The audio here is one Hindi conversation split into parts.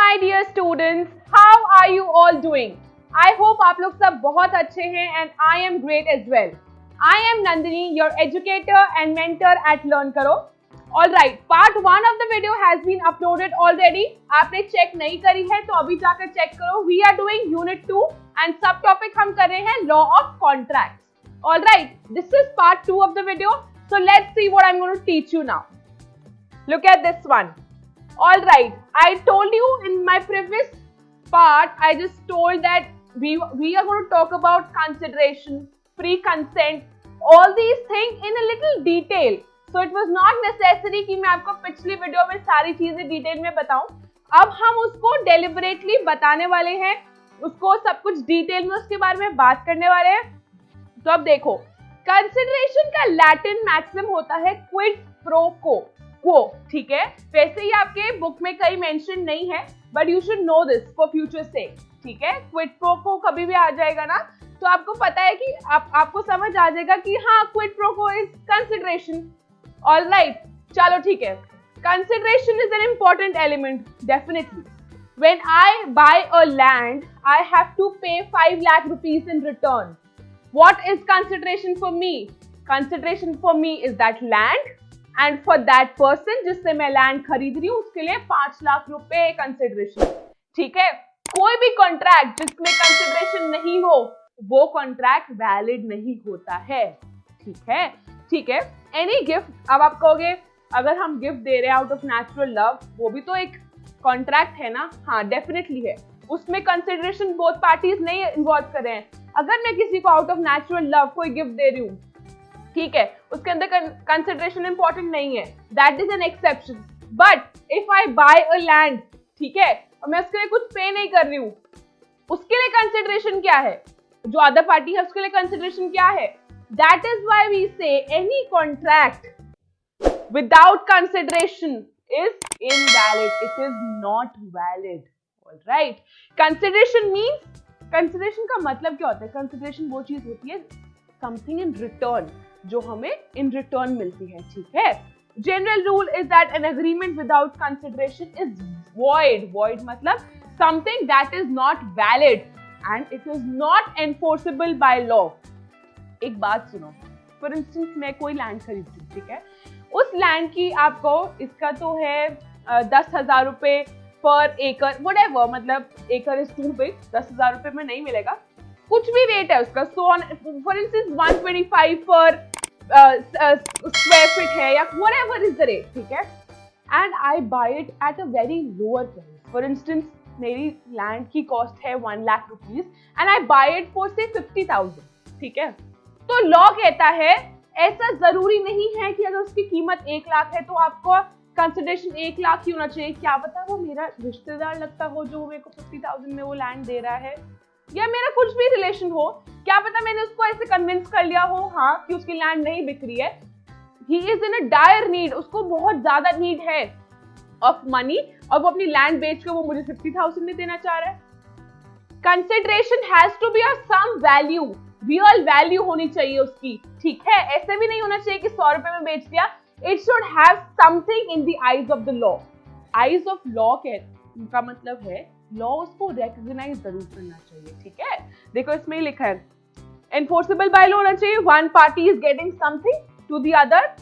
my dear students, how are you all doing? I hope आप लोग सब बहुत अच्छे हैं and I am great as well. I am Nandini, your educator and mentor at Learn Karo. Alright, part 1 of the video has been uploaded already. आपने check नहीं करी है तो अभी जाकर check करो. We are doing unit 2 and subtopic हम कर रहे हैं law of contracts. Alright, this is part 2 of the video. So let's see what I'm going to teach you now. Look at this one. Alright, I told you in my previous part, I just told that we are going to talk about consideration, free consent, all these things in a little detail. So it was not necessary कि मैं आपको पिछली वीडियो में सारी चीजें डिटेल में बताऊं. अब हम उसको deliberately बताने वाले हैं, उसको सब कुछ डिटेल में उसके बारे में बात करने वाले हैं. तो अब देखो, कंसिडरेशन का लैटिन मैक्सिम होता है क्विड प्रो को. ठीक है, वैसे ही आपके बुक में कहीं मेंशन नहीं है, but you should know this for future sake. ठीक है, क्विड प्रो को कभी भी आ जाएगा ना तो आपको पता है कि आपको समझ आ जाएगा कि हाँ, क्विड प्रो को इज कंसिडरेशन. ऑलराइट, चलो ठीक है. Consideration is an important element definitely. When I buy a land, I have to pay 5 lakh rupees in return. What is consideration for me? Consideration for me is that land. And for that person जिससे मैं लैंड खरीद रही हूँ उसके लिए 5 लाख रुपए कंसिडरेशन. ठीक है, कोई भी कॉन्ट्रैक्ट जिसमें कंसिडरेशन नहीं हो वो कॉन्ट्रैक्ट वैलिड नहीं होता है. ठीक है. एनी गिफ्ट, अब आप कहोगे अगर हम गिफ्ट दे रहे हैं आउट ऑफ नेचुरल लव, वो भी तो एक कॉन्ट्रैक्ट है ना. हाँ, डेफिनेटली है. उसमें कंसिडरेशन बोथ पार्टीज नहीं इन्वॉल्व कर रहे हैं. अगर मैं किसी को आउट ऑफ नेचुरल लव कोई गिफ्ट दे रही हूँ, ठीक है, उसके अंदर कंसिडरेशन इंपॉर्टेंट नहीं है, that is an exception. But if I buy a land, ठीक है, और मैं उसके लिए कुछ पे नहीं कर रही हूँ, उसके लिए कंसिडरेशन क्या है? जो अदर पार्टी है उसके लिए कंसिडरेशन क्या है? दैट इज व्हाई वी से any contract without consideration is invalid. It is not valid. Alright, consideration means, consideration का मतलब क्या होता है? कंसिडरेशन वो चीज होती है समथिंग इन रिटर्न, जो हमें इन रिटर्न मिलती है. ठीक है, general rule is that an agreement without consideration is void. Void मतलब something that is not valid and it is not enforceable by law. एक बात सुनो, फॉर इंस्टेंस मैं कोई लैंड खरीदती हूँ, ठीक है, उस लैंड की आपको, इसका तो है 10,000 रुपए पर एकड़, व्हाटएवर, मतलब एकड़ इज टू बिग, 10,000 रुपए में नहीं मिलेगा, कुछ भी रेट है उसका. सो फॉर इंस्टेंस 125 पर स्क्वायर फीट है या व्हाटएवर इज द रेट. ठीक है, and I buy it at a very lower price. For instance मेरी लैंड की कॉस्ट है 1 lakh rupees and I buy it for से 50,000. ठीक है, तो लॉ कहता है ऐसा जरूरी नहीं है कि अगर उसकी कीमत 1 लाख है तो आपको कंसिडरेशन 1 लाख ही होना चाहिए. क्या पता वो मेरा रिश्तेदार लगता हो जो मेरे को 50,000 में वो लैंड दे रहा है, या मेरा कुछ भी रिलेशन हो. क्या पता मैंने उसको ऐसे कन्विंस कर लिया हो हाँ कि उसकी लैंड नहीं बिक रही है. He is in a dire need, उसको बहुत ज्यादा नीड है ऑफ मनी और वो अपनी लैंड बेच के वो मुझे 50,000 में देना चाह रहा है. Consideration has to be of some value, real value होनी चाहिए उसकी. ठीक है, ऐसे भी नहीं होना चाहिए कि 100 रुपए में बेच दिया. It should have something in the eyes of the law. Eyes of law का मतलब है लॉ उसको रिकॉग्नाइज जरूर करना चाहिए. ठीक है, देखो इसमें ही लिखा है एनफोर्सेबल बाय लॉ होना चाहिए. One party is getting something to the other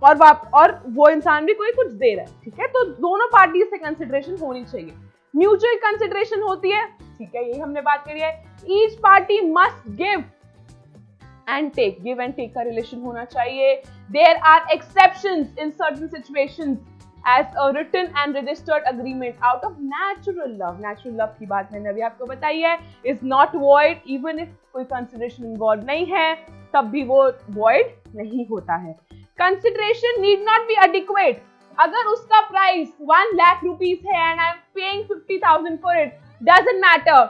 और वो इंसान भी कोई कुछ दे रहा है. ठीक है, तो दोनों पार्टी से कंसिडरेशन होनी चाहिए. म्यूचुअल कंसिडरेशन होती है. ठीक है, यही हमने बात करी है. Each party must give and take, give and take का रिलेशन होना चाहिए. There are exceptions in certain situations as a written and registered agreement out of natural love. Natural love की बात मैंने अभी आपको बताई है. is not void even if कोई consideration involved नहीं है तब भी वो void नहीं होता है. Consideration need not be adequate. अगर उसका प्राइस 1 लाख रुपीस है and I am paying 50,000 for it, doesn't matter.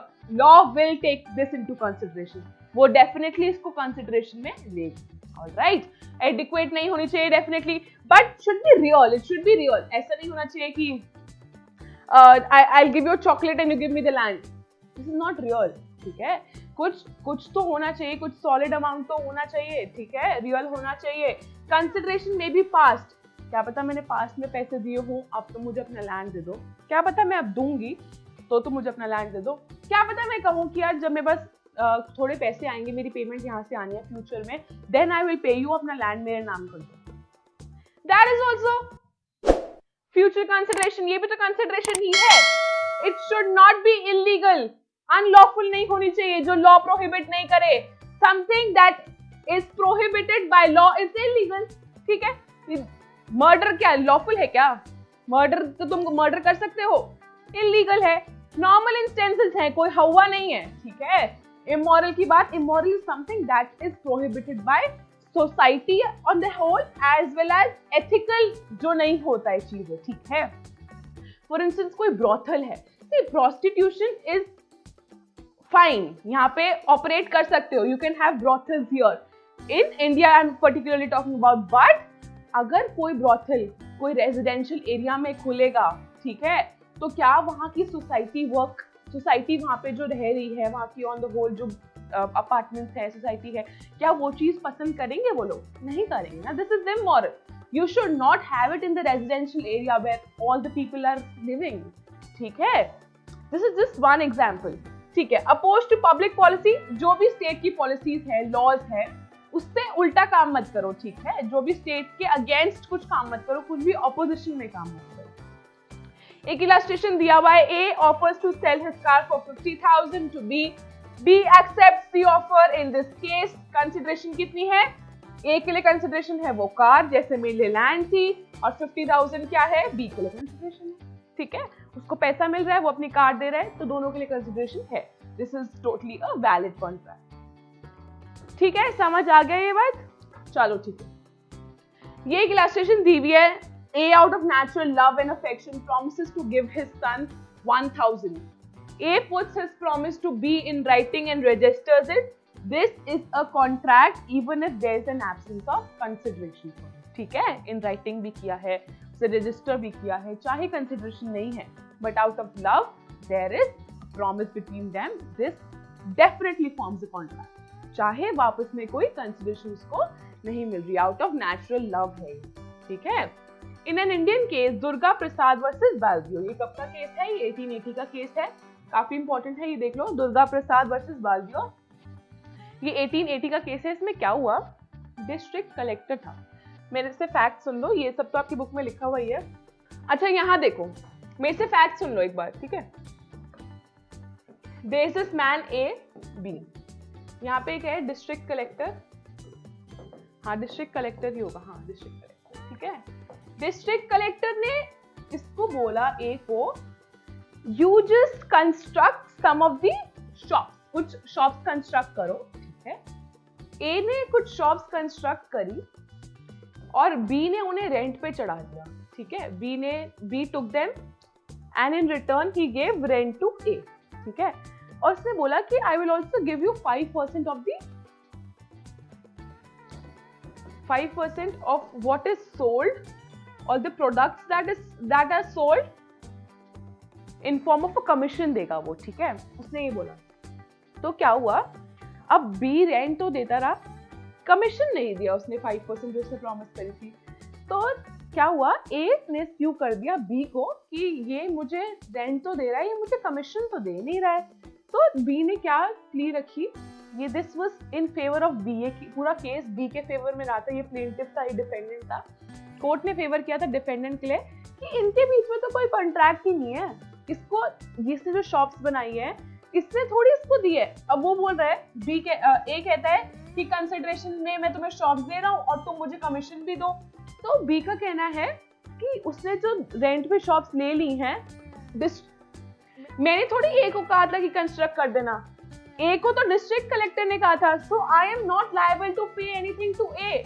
Law will take this into consideration. वो definitely इसको consideration में लेगी. Alright, adequate नहीं होनी चाहिए definitely, but should be real. It should be real. ऐसा नहीं होना चाहिए कि I'll give you a chocolate and you give me the land. This is not real. ठीक है, कुछ तो होना चाहिए, कुछ solid amount तो होना चाहिए. ठीक है, real होना चाहिए. Consideration may be past, क्या पता मैंने पास्ट में पैसे दिए हों, अब तो मुझे अपना लैंड दे दो। क्या पता मैं अब दूंगी तो तुम मुझे अपना लैंड दे दो। क्या पता मैं कहूँ कि यार जब मेरे पास थोड़े पैसे आएंगे, मेरी पेमेंट यहाँ से आनी है फ्यूचर में, then I will pay you, अपना लैंड मेरे नाम कर दो। That is also future consideration, ये भी तो कंसिडरेशन ही है। It should not be illegal, unlawful नहीं होनी चाहिए जो लॉ प्रोहिबिट नहीं करे। Something that is prohibited by law is illegal, ठीक है। मर्डर क्या लॉफुल है क्या? मर्डर तो तुम मर्डर कर सकते हो, इलीगल है। नॉर्मल इंस्टेंसेस है, कोई हवा नहीं है, ठीक है। इमोरल की बात, immoral is something that is prohibited by society on the whole as well as ethical जो नहीं होता है चीजें, ठीक है। फॉर इंस्टेंस कोई ब्रॉथल है, प्रोस्टिट्यूशन इज फाइन, यहाँ पे ऑपरेट कर सकते हो, you can have brothels here in India, I am particularly talking about. But अगर कोई ब्रॉथल कोई रेजिडेंशियल एरिया में खुलेगा, ठीक है, तो क्या वहाँ की सोसाइटी वहाँ पे जो रह रही है, वहाँ की ऑन द होल जो अपार्टमेंट्स है, सोसाइटी है, क्या वो चीज पसंद करेंगे? वो लोग नहीं करेंगे ना। This is immoral. You should not have it in the residential area where all the people are living, ठीक है। This is just one example, ठीक है। अपोज टू पब्लिक पॉलिसी, जो भी स्टेट की पॉलिसीज है, लॉज है, उससे उल्टा काम मत करो, ठीक है। जो भी स्टेट के अगेंस्ट कुछ काम मत करो, कुछ भी ऑपोजिशन में काम मत करो। एक इलस्ट्रेशन दिया हुआ है, A offers to sell his car for 50,000 to B accepts the offer. In this case consideration कितनी है? ए के लिए कंसिडरेशन है वो कार, जैसे मेरे लिए लैंड थी, और 50,000 क्या है? बी के लिए कंसिडरेशन है, ठीक है। उसको पैसा मिल रहा है, वो अपनी कार दे रहा है, तो दोनों के लिए कंसिडरेशन है। This is totally a valid contract, ठीक है। समझ आ गया ये बात? चलो ठीक है। ये एक इलस्ट्रेशन दी हुई है, A out of natural love and affection promises to give his son 1,000. A puts his promise to B in writing and registers it. This is a contract even if there is an absence of consideration. ठीक है, in writing भी किया है, उसे register भी किया है, चाहे consideration नहीं है, but out of love there is promise between them. This definitely forms a contract. चाहे वापस में कोई consideration उसको नहीं मिल रही, out of natural love है, ठीक है। In an Indian case Durga Prasad versus Baldeo, ये कब का केस है? ये 1880 का केस है, काफी इंपॉर्टेंट है, ये देख लो, दुर्गा प्रसाद वर्सेस बाल्दियो। ये 1880 का केस है। इसमें क्या हुआ? डिस्ट्रिक्ट कलेक्टर था, मेरे से फैक्ट सुन लो, ये सब तो आपकी बुक में लिखा हुआ ही है। अच्छा यहाँ देखो, मेरे से फैक्ट सुन लो एक बार, ठीक है। There is this man A B, यहाँ पे क्या है? डिस्ट्रिक्ट कलेक्टर, हाँ डिस्ट्रिक्ट कलेक्टर ही होगा, हाँ डिस्ट्रिक्ट कलेक्टर, ठीक है। डिस्ट्रिक्ट कलेक्टर ने इसको बोला ए को, you just construct some of the shops, कुछ शॉप्स कंस्ट्रक्ट करो, ठीक है। ए ने कुछ शॉप्स कंस्ट्रक्ट करी और बी ने उन्हें रेंट पे चढ़ा दिया, ठीक है। B took them and in return he gave rent to A, ठीक है। और उसने बोला कि I will also give you 5% of the 5% of what is sold और the products that are sold in form of a commission देगा वो, ठीक है। उसने ये बोला। तो क्या हुआ? अब बी रेंट तो देता रहा, कमीशन नहीं दिया उसने 5% जो उसने प्रॉमिस करी थी। तो क्या हुआ? ए ने स्यू कर दिया बी को कि ये मुझे रेंट तो दे रहा है, ये मुझे कमीशन तो दे नहीं रहा है। तो बी ने क्या प्ली रखी? ये this was in favour of B, ये पूरा केस बी के फेवर में रहा था। ये प्लेंटिफ था, ये डिफेंडेंट था। कोर्ट ने फेवर किया था डिफेंडेंट के लिए कि इनके बीच में तो कोई कॉन्ट्रैक्ट ही नहीं है, इसको इसने जो शॉप्स बनाई है इसने थोड़ी इसको दी है। अब वो बोल रहा है ए कहता है कि कंसिडरेशन में मैं तुम्हें शॉप्स दे रहा हूँ और तुम मुझे कमीशन भी दो। तो बी का कहना है कि उसने जो रेंट पे शॉप्स ले ली हैं, मैंने थोड़ी ए को कहा था कि कंस्ट्रक्ट कर देना, ए को तो डिस्ट्रिक्ट कलेक्टर ने कहा था। So I am not liable to pay anything to A.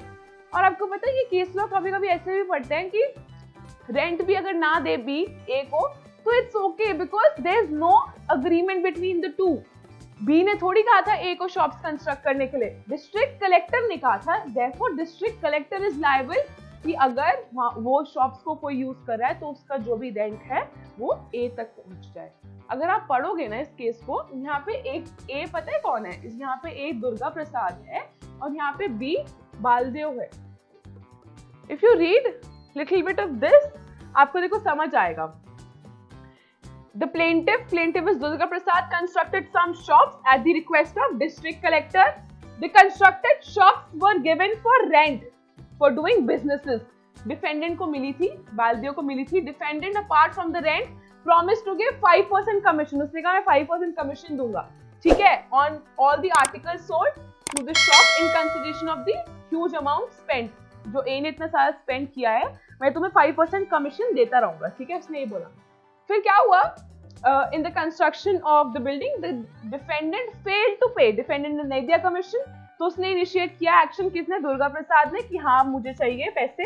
और आपको पता है ये केस लॉ कभी कभी ऐसे भी पढ़ते हैं कि रेंट भी अगर ना दे बी ए को तो it's okay because there is no agreement between the two. B ने थोड़ी कहा था ए को शॉप्स कंस्ट्रक्ट करने के लिए, डिस्ट्रिक्ट कलेक्टर ने कहा था। Therefore district collector is liable कि अगर वो शॉप्स को कोई यूज कर रहा है तो उसका जो भी रेंट है वो ए तक पहुंच जाए। अगर आप पढ़ोगे ना इस केस को, यहाँ पे एक ए पता है कौन है? यहाँ पे ए दुर्गा प्रसाद है और यहाँ पे बी बालदेव है। If you read little bit of this आपको देखो समझ आएगा. The plaintiff is Durga Prasad, constructed some shops at the request of district collector. The constructed shops were given for rent for doing businesses. Defendant को मिली थी, बाल्दियों को मिली थी. Defendant apart from the rent promised to give 5% commission. उसने कहा मैं 5% commission दूंगा, ठीक है, on all the articles sold to the shop in consideration of the huge amount spent. जो A ने इतना सारा spend किया है, मैं तुम्हें 5% commission देता रहूंगा, ठीक है, उसने ये बोला. फिर क्या हुआ? In the construction of the building, the defendant failed to pay. Defendant ने नहीं दिया कमीशन, तो उसने इनिशिएट किया एक्शन. किसने? दुर्गा प्रसाद ने, कि हाँ मुझे चाहिए पैसे.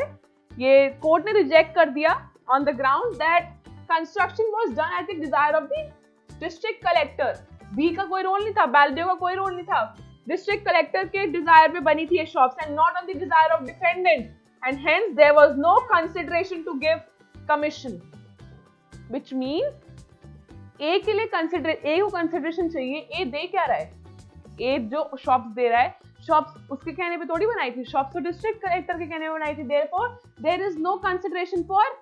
ये कोर्ट ने रिजेक्ट कर दिया on the ground that construction was done at the desire of the district collector. B का कोई रोल नहीं था, बाल्देव का कोई रोल नहीं था. डिस्ट्रिक्ट कलेक्टर के डिजायर पे बनी थी ये shops and not on the desire of defendant, and hence there was no consideration to give commission. Which means A के लिए ए को कंसिडरेशन चाहिए. ए दे क्या रहा है? ए जो शॉप्स दे रहा है, शॉप्स उसके कहने पे थोड़ी बनाई थी, शॉप्स तो डिस्ट्रिक्ट कलेक्टर के कहने पे बनाई थी. Therefore there is no consideration for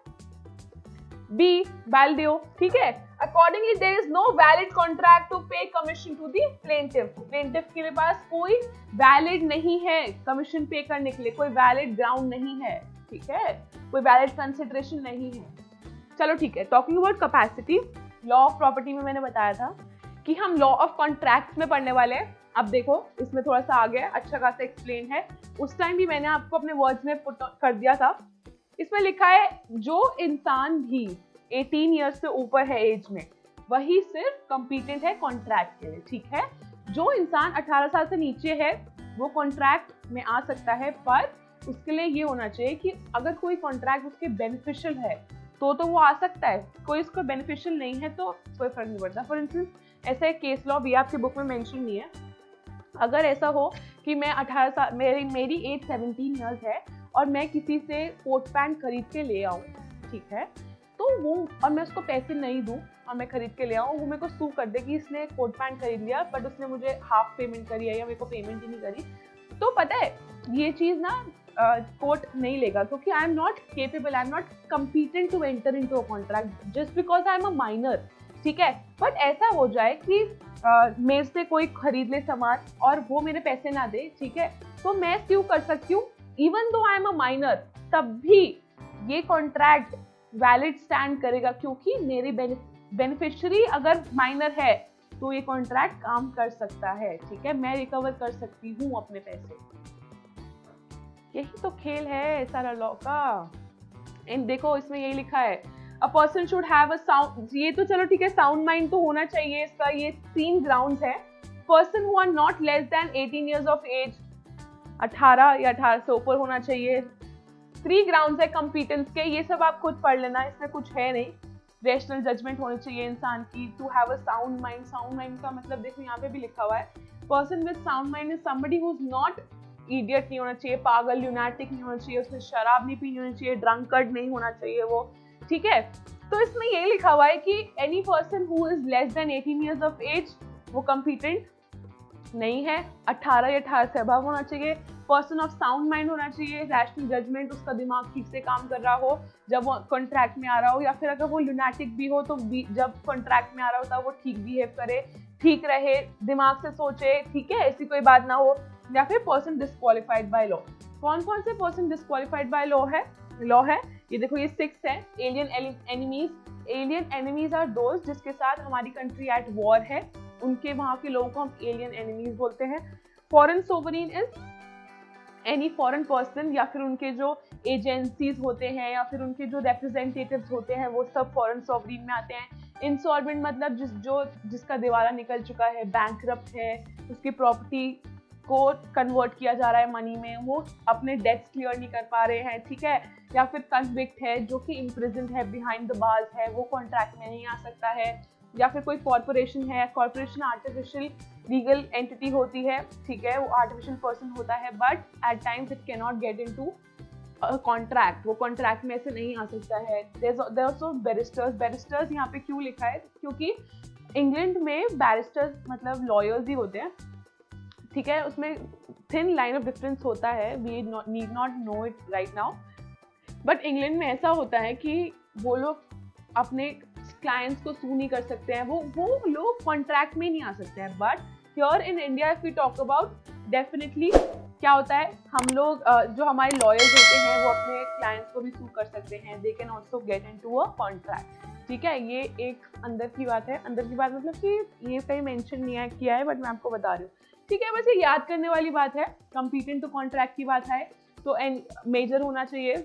B, Baldeo, ठीक है. Accordingly there is no valid contract to pay commission to the plaintiff. Plaintiff के पास कोई वैलिड नहीं है कमीशन पे करने के लिए, कोई वैलिड ग्राउंड नहीं है, ठीक है, कोई वैलिड कंसिडरेशन नहीं है. चलो ठीक है. Talking about capacity, law of property में मैंने बताया था कि हम लॉ ऑफ कॉन्ट्रैक्ट्स में पढ़ने वाले हैं. अब देखो इसमें थोड़ा सा आ गया, अच्छा खासा एक्सप्लेन है. उस टाइम भी मैंने आपको अपने वर्ड्स में पुट कर दिया था. इसमें लिखा है जो इंसान भी 18 ईयर्स से ऊपर है एज में, वही सिर्फ कॉम्पिटेंट है कॉन्ट्रैक्ट के लिए, ठीक है. जो इंसान 18 साल से नीचे है वो कॉन्ट्रैक्ट में आ सकता है, पर उसके लिए ये होना चाहिए कि अगर कोई कॉन्ट्रैक्ट उसके बेनिफिशियल है तो वो आ सकता है. कोई इसको बेनिफिशियल नहीं है तो कोई फर्क नहीं पड़ता. फॉर इंस्टेंस ऐसा एक केस लॉ भी आपकी बुक में मेंशन नहीं है. अगर ऐसा हो कि मैं 18 साल, मेरी एज 17 ईयर्स है और मैं किसी से कोट पैंट खरीद के ले आऊँ, ठीक है, तो वो, और मैं उसको पैसे नहीं दूँ और मैं खरीद के ले आऊँ, वो मेरे को सू कर दे कि इसने कोट पैंट खरीद लिया बट उसने मुझे हाफ पेमेंट करी है या मेरे को पेमेंट ही नहीं करी, तो पता है ये चीज़ ना कोर्ट नहीं लेगा, क्योंकि I am not capable, I am not competent to enter into a contract just because I am a minor, ठीक है. बट ऐसा हो जाए कि मेरे से कोई खरीद ले सामान और वो मेरे पैसे ना दे, ठीक है, तो मैं स्यू कर सकती हूँ even though I am a minor, तब भी ये कॉन्ट्रैक्ट वैलिड स्टैंड करेगा, क्योंकि मेरे बेनिफिशियरी अगर माइनर है तो ये कॉन्ट्रैक्ट काम कर सकता है, ठीक है, मैं रिकवर कर सकती हूँ अपने पैसे. यही तो खेल है सारा लॉ का. एंड देखो इसमें यही लिखा है, a person should have a sound, ये तो चलो ठीक है, साउंड माइंड तो होना चाहिए इसका. ये 3 ग्राउंड्स है. Person who are not less than 18 years of age, 18 या 18 से ऊपर होना चाहिए. 3 ग्राउंड्स है कॉम्पिटेंस के, ये सब आप खुद पढ़ लेना, इसमें कुछ है नहीं. रेशनल जजमेंट होनी चाहिए इंसान की. To have a sound mind, sound mind का मतलब देखो यहाँ पे भी लिखा हुआ है, person with sound mind is somebody who is not idiot नहीं होना चाहिए, पागल ल्यूनाटिक नहीं होना चाहिए, उसने शराब नहीं पीनी होनी चाहिए, ड्रंकर्ड नहीं होना चाहिए वो, ठीक है. तो इसमें ये लिखा हुआ है कि any person who is less than 18 years of age वो कॉम्पिटेंट नहीं है. 18 या 18 से अबव होना चाहिए. पर्सन ऑफ साउंड माइंड होना चाहिए, रैशनल जजमेंट, उसका दिमाग ठीक से काम कर रहा हो जब वो कॉन्ट्रैक्ट में आ रहा हो, या फिर अगर वो ल्यूनाटिक भी हो तो जब कॉन्ट्रैक्ट में आ रहा हो तब वो ठीक बिहेव करे, ठीक रहे, दिमाग से सोचे, ठीक है, ऐसी कोई बात ना हो. या फिर पर्सन डिस्क्वालिफाइड बाय लॉ. कौन कौन से पर्सन डिस्क्वालिफाइड बाय लॉ है ये देखो, ये 6 है. Alien enemies. Alien enemies are दोस्त जिसके साथ हमारी कंट्री एट वॉर है, उनके वहां के लोगों को हम एलियन एनिमीज बोलते हैं. Foreign sovereign is any foreign person, या फिर उनके जो एजेंसीज होते हैं या फिर उनके जो रिप्रेजेंटेटिव्स होते हैं वो सब फॉरेन सोवरेन में आते हैं. इंसॉल्वेंट मतलब जिसका दिवाला निकल चुका है, बैंकरप्ट है, उसकी प्रॉपर्टी को कन्वर्ट किया जा रहा है मनी में, वो अपने डेट्स क्लियर नहीं कर पा रहे हैं, ठीक है, या फिर कन्विक्ट है जो कि इम्प्रिजन्ड है, बिहाइंड द बार्स है, वो कॉन्ट्रैक्ट में नहीं आ सकता है. या फिर कोई कॉर्पोरेशन है, कॉर्पोरेशन आर्टिफिशियल लीगल एंटिटी होती है, ठीक है, वो आर्टिफिशियल पर्सन होता है, but at times it can not get into contract, वो कॉन्ट्रैक्ट में से नहीं आ सकता है. There also barrister's. बैरिस्टर्स यहाँ पे क्यों लिखा है, क्योंकि इंग्लैंड में बैरिस्टर्स मतलब लॉयर्स ही होते हैं, ठीक है, उसमें थिन लाइन ऑफ डिफरेंस होता है, we need not know it right now. But England में ऐसा होता है कि वो लोग अपने क्लाइंट्स को सू नहीं कर सकते हैं, वो लोग कॉन्ट्रैक्ट में नहीं आ सकते हैं। But here in India if we talk about, definitely क्या होता है, हम लोग जो हमारे लॉयर्स होते हैं वो अपने क्लाइंट्स को भी सू कर सकते हैं, they can also get into a contract. ठीक है, ये एक अंदर की बात है। अंदर की बात मतलब कि ये कहीं मेंशन नहीं किया है, बट मैं आपको बता रही हूँ। ठीक है, बस ये याद करने वाली बात है। कंपीटेंट टू कॉन्ट्रैक्ट की बात है तो मेजर होना चाहिए,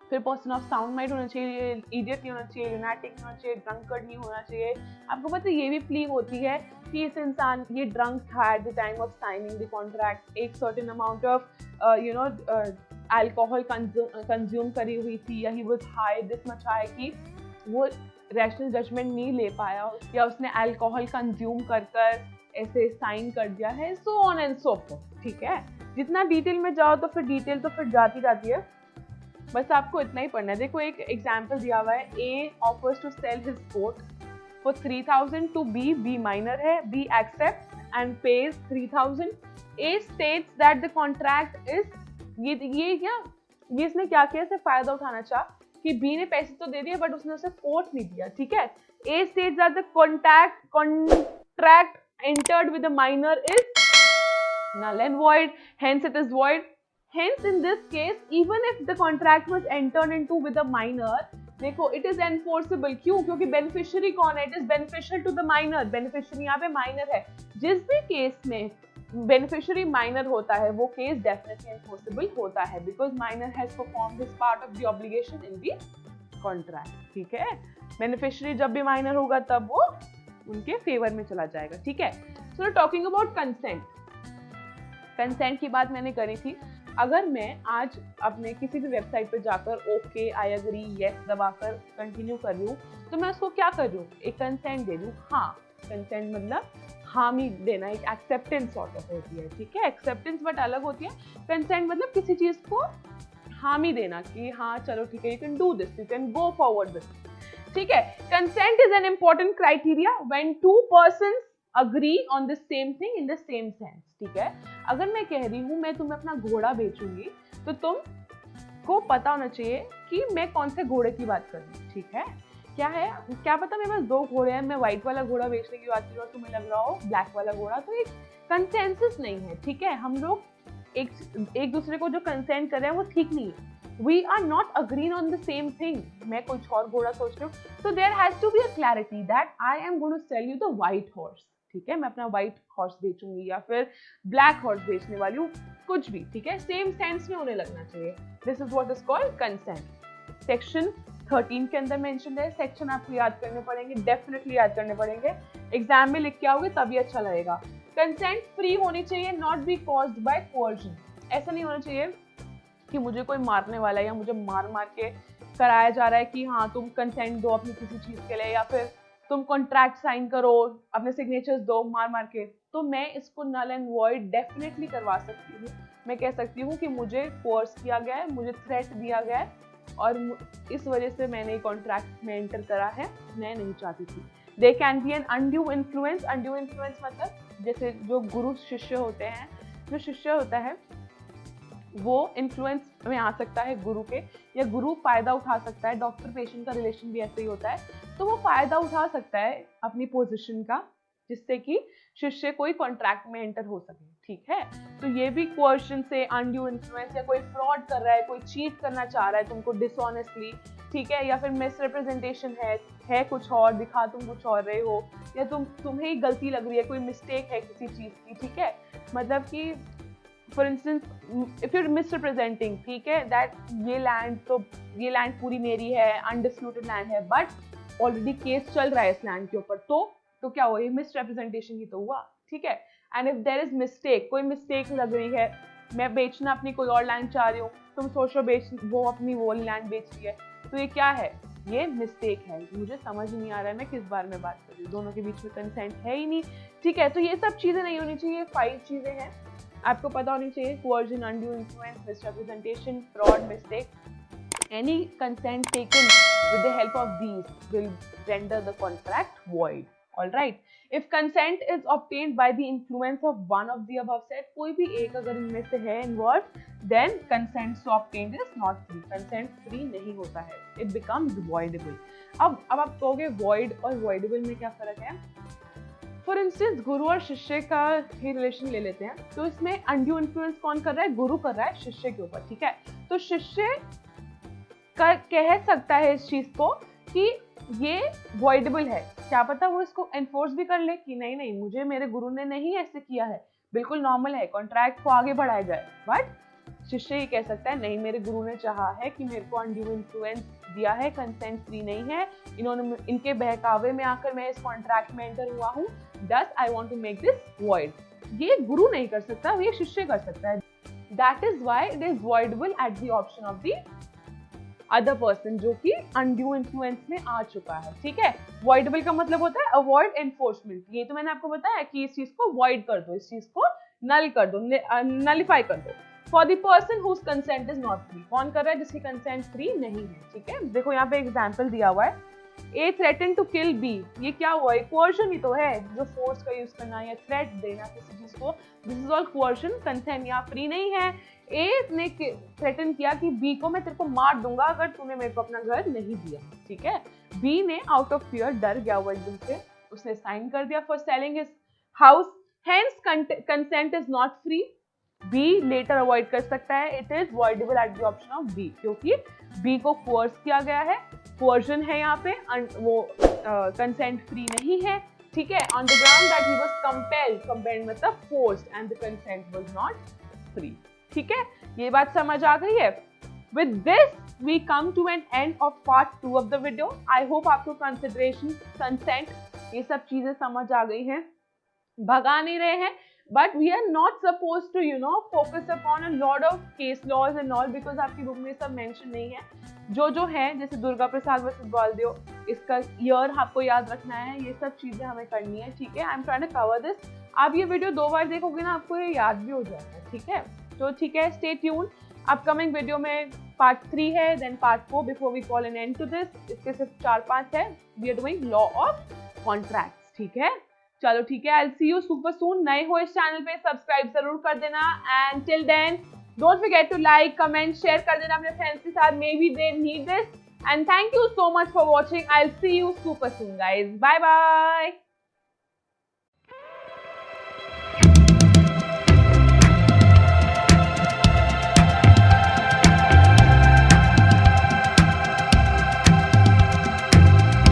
फिर पर्सन ऑफ साउंड माइंड होना चाहिए, इडियट नहीं होना चाहिए, लुनाटिक नहीं होना चाहिए, ड्रंकर्ड नहीं होना चाहिए। आपको पता है ये भी प्ली होती है कि इस इंसान ये ड्रंक था at the time of signing the contract, एक certain amount of alcohol consume करी हुई थी, या he was high, this much high कि वो रैशनल जजमेंट नहीं ले पाया, या उसने अल्कोहल कंज्यूम कर ऐसे साइन कर दिया है, so on and so fourth. ठीक है, जितना डिटेल में जाओ तो फिर डिटेल तो फिर जाती है, बस आपको इतना ही पढ़ना है। देखो एक एग्जाम्पल दिया हुआ है, A offers to sell his coat for 3000 to B minor है, B accept and pays 3000, A states that the contract is, ये इसने क्या किया, इससे फायदा उठाना चाहा कि बी ने पैसे तो दे दिए बट उसने उसे कोट नहीं दिया। ठीक है, A states that the contract entered with a minor is null and void, hence it is void. Hence in this case, even if the contract was entered into with a minor, देखो it is enforceable। क्यों? क्योंकि beneficiary कौन है? It is beneficial to the minor, beneficiary यहाँ पे minor है। जिस भी केस में beneficiary minor होता है वो केस definitely enforceable होता है, because minor has performed his part of the obligation in the contract। ठीक है, beneficiary जब भी minor होगा तब वो उनके फेवर में चला जाएगा। ठीक है, so talking about consent, consent की बात मैंने करी थी। अगर मैं आज अपने किसी भी वेबसाइट पर जाकर ओके, आई एग्री, यस दबाकर कंटिन्यू कर रही हूँ, तो मैं उसको क्या कर रही हूँ, एक कंसेंट दे दूँ। हाँ, कंसेंट मतलब हामी देना, एक एक्सेप्टेंस सॉर्ट ऑफ होती है। ठीक है, एक्सेप्टेंस बट अलग होती है, कंसेंट मतलब किसी चीज को हामी देना कि हाँ चलो ठीक है, you can do this, you can go forward with. ठीक है, consent is an important criteria when two persons agree on the same thing in the same sense. ठीक है, अगर मैं कह रही हूँ मैं तुम्हें अपना घोड़ा बेचूंगी, तो तुम को पता होना चाहिए कि मैं कौन से घोड़े की बात कर रही हूँ। ठीक है, क्या पता मेरे पास दो घोड़े हैं, मैं व्हाइट वाला घोड़ा बेचने की बात कर रही हूँ और तुम्हें लग रहा हो ब्लैक वाला घोड़ा, तो एक कंसेंसस नहीं है। ठीक है, हम लोग एक दूसरे को जो कंसेंट कर रहे हैं वो ठीक नहीं है। We are not agreeing on the same thing. मैं कुछ और घोड़ा सोच रही हूँ, so there has to be a clarity that I am going to sell you the white horse. ठीक है, मैं अपना white horse बेचूंगी या फिर black horse बेचने वाली हूँ, कुछ भी। ठीक है, सेम सेंस में उन्हें लगना चाहिए। This is what is called consent. Section 13 के अंदर मेंशन है। सेक्शन आपको याद करने पड़ेंगे, डेफिनेटली याद करने पड़ेंगे, एग्जाम में लिख के आओगे तभी अच्छा लगेगा। कंसेंट फ्री होनी चाहिए, not be caused by coercion. ऐसा नहीं होना चाहिए कि मुझे कोई मारने वाला है या मुझे मार के कराया जा रहा है कि हाँ तुम कंसेंट दो अपनी किसी चीज के लिए, या फिर तुम कॉन्ट्रैक्ट साइन करो, अपने सिग्नेचर्स दो मार के, तो मैं इसको नल एंड वॉइड डेफिनेटली करवा सकती हूँ। मैं कह सकती हूँ कि मुझे फोर्स किया गया है, मुझे थ्रेट दिया गया है और इस वजह से मैंने कॉन्ट्रैक्ट में एंटर करा है, मैं नहीं चाहती थी। They can be an undue influence. Undue influence मतलब जैसे जो गुरु शिष्य होते हैं, जो शिष्य होता है वो इन्फ्लुएंस में आ सकता है गुरु के, या गुरु फायदा उठा सकता है। डॉक्टर पेशेंट का रिलेशन भी ऐसे ही होता है, तो वो फायदा उठा सकता है अपनी पोजीशन का, जिससे कि शिष्य कोई कॉन्ट्रैक्ट में एंटर हो सके। ठीक है, तो ये भी कोअर्शन से, अनड्यू इन्फ्लुएंस, या कोई फ्रॉड कर रहा है, कोई चीट करना चाह रहा है तुमको डिसऑनेस्टली, ठीक है, या फिर मिसरिप्रेजेंटेशन है कुछ और, दिखा तुम कुछ और रहे हो, या तुम्हें ही गलती लग रही है, कोई मिस्टेक है किसी चीज की। ठीक है, मतलब कि फॉर इंस्टेंस इफ यू मिसरिप्रेजेंटिंग, ठीक है, दैट ये लैंड पूरी मेरी है, अनडिस्प्यूटेड लैंड है, बट ऑलरेडी केस चल रहा है इस लैंड के ऊपर, तो क्या हुआ, ये मिसरिप्रेजेंटेशन ही तो हुआ। ठीक है, and if there is mistake, कोई मिस्टेक लग रही है, मैं बेचना अपनी कोई और लैंड चाह रही हूँ, तुम सोच रहे हो वो अपनी वो लैंड बेच रही है, तो ये क्या है, ये मिस्टेक है। मुझे समझ नहीं आ रहा है मैं किस बारे में बात कर रही हूँ, दोनों के बीच में कंसेंट है ही नहीं। ठीक है, तो ये सब चीजें नहीं होनी चाहिए, 5 चीजें हैं आपको पता होनी चाहिए, coercion, undue influence, misrepresentation, fraud, mistake. Any consent taken with the help of these will render the contract void all right. If consent is obtained by the influence of one of the above set, कोई भी एक अगर इनमें से है involve, then consent so obtained is not free, consent free नहीं होता है, इट बिकम्स वॉइडेबल। अब आप कहोगे वॉइड और वॉइडेबल में क्या फर्क है? फॉर इंस्टेंस गुरु और शिष्य का ही रिलेशन ले लेते हैं, तो इसमें अनड्यू इन्फ्लुएंस कौन कर रहा है? गुरु कर रहा है शिष्य के ऊपर, ठीक है। तो शिष्य कह सकता है इस चीज को कि ये वॉइडेबल है, क्या पता वो इसको एनफोर्स भी कर ले कि नहीं नहीं मुझे मेरे गुरु ने नहीं ऐसे किया है, बिल्कुल नॉर्मल है, कॉन्ट्रैक्ट को आगे बढ़ाया जाए। बट शिष्य ये कह सकता है नहीं, मेरे गुरु ने चाहा है कि मेरे को अनड्यू इन्फ्लुएंस दिया है, कंसेंट फ्री नहीं है, इन्होंने इनके बहकावे में आकर मैं इस कॉन्ट्रैक्ट में एंटर हुआ हूँ, thus I want to make this void. ये गुरु नहीं कर सकता, ये शिष्य कर सकता है। That is why it is voidable at the option of the other person जो कि अनड्यू इन्फ्लुएंस में आ चुका है, ठीक है। वॉइडेबल का मतलब होता है अवॉइड एनफोर्समेंट। ये तो मैंने आपको बताया कि इस चीज को वॉइड कर दो, इस चीज को नल कर दो, नलिफाई कर दो। For the person whose consent is not free, कौन कर रहा है? जिसकी कंसेंट फ्री नहीं है, ठीक है। देखो यहाँ पे एग्जाम्पल दिया हुआ है, ए थ्रेटन टू किल बी, ये क्या हुआ? एक कोअर्शन ही तो है, जो फोर्स का यूज करना या थ्रेट देना किसी चीज को, this is all coercion, consent यहाँ फ्री नहीं है। ए ने थ्रेटन किया कि बी को मैं तेरे को मार दूंगा अगर तूने मेरे को अपना घर नहीं दिया, ठीक है। बी ने आउट ऑफ फियर, डर गया हुआ एकदम से, उसने साइन कर दिया for selling his house, hence consent is not free. B later avoid कर सकता है, it is voidable at the option of B, क्योंकि बी को कोर्स किया गया है, कोर्जन है यहाँ पे, वो कंसेंट फ्री नहीं है, ठीक है। On the ground that he was compelled मतलब forced and the consent was not free, ठीक है। ये बात समझ आ गई है? With this we come to an end of part 2 of the video. I hope आपको कंसिडरेशन, कंसेंट, ये सब चीजें समझ आ गई हैं, भगा नहीं रहे हैं। But we are not supposed to, you know, focus upon a lot of case laws and all, because आपकी बुक में सब मेंशन नहीं है। जो है, जैसे दुर्गा प्रसाद वर्सेस बलदेव, इसका ईयर आपको याद रखना है, ये सब चीजें हमें करनी है, ठीक है। I am trying to cover this. आप ये वीडियो 2 बार देखोगे ना, आपको ये याद भी हो जाएगा, ठीक है। तो ठीक है, स्टे ट्यून। अपकमिंग वीडियो में पार्ट 3 है, then part 4 before we call an end to this. इसके सिर्फ 4-5 है। We are doing law of contracts, ठीक है। चलो ठीक है, आई सी यू सुपर सून। नए हो इस चैनल पे सब्सक्राइब जरूर कर देना, and till then don't forget to like, comment, share कर देना अपने फ्रेंड्स के साथ, maybe they need this. And thank you so much for watching. I see you super soon guys, bye bye.